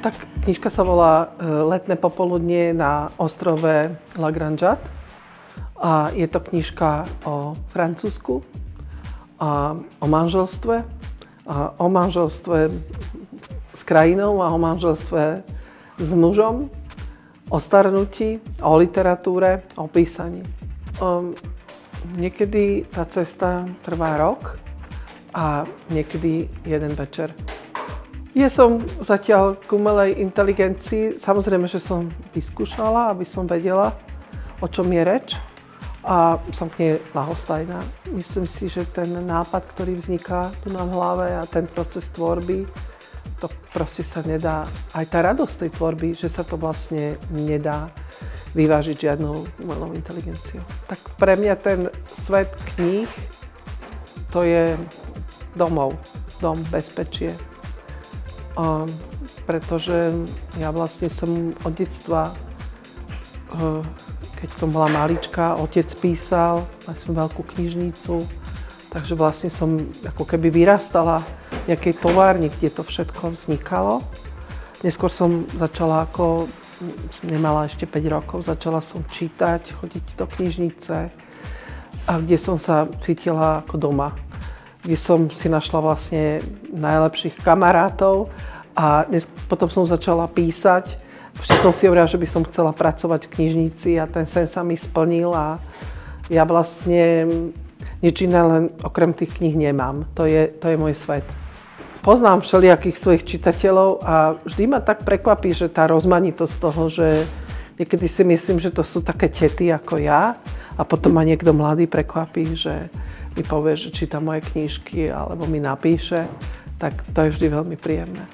Tak knižka sa volá Letné popoludnie na ostrove La Grande Jatte. A je to knižka o Francúzsku, a o manželstve, s krajinou a o manželstve s mužom, o starnutí, o literatúre, o písaní. Niekedy tá cesta trvá rok a niekedy jeden večer. Ja som zatiaľ k umelej inteligencii, samozrejme, že som vyskúšala, aby som vedela, o čom je reč, a som k nej ľahostajná. Myslím si, že ten nápad, ktorý vzniká tu na hlave, a ten proces tvorby, to proste sa nedá, aj tá radosť tej tvorby, že sa to vlastne nedá vyvážiť žiadnou umelou inteligenciou. Tak pre mňa ten svet kníh, to je domov, dom, bezpečie. Pretože ja vlastne som od detstva, keď som bola malička, otec písal, mali sme veľkú knižnicu, takže vlastne som ako keby vyrastala v nejakej továrni, kde to všetko vznikalo. Neskôr som začala, ako nemala ešte 5 rokov, začala som čítať, chodiť do knižnice, a kde som sa cítila ako doma. Kde som si našla vlastne najlepších kamarátov a potom som začala písať. Vždy som si hovorila, že by som chcela pracovať v knižnici a ten sen sa mi splnil a ja vlastne nič iné len okrem tých kníh nemám. To je môj svet. Poznám všelijakých svojich čitateľov a vždy ma tak prekvapí, že tá rozmanitosť toho, že niekedy si myslím, že to sú také tety ako ja a potom ma niekto mladý prekvapí, že mi povie, že číta moje knižky alebo mi napíše, tak to je vždy veľmi príjemné.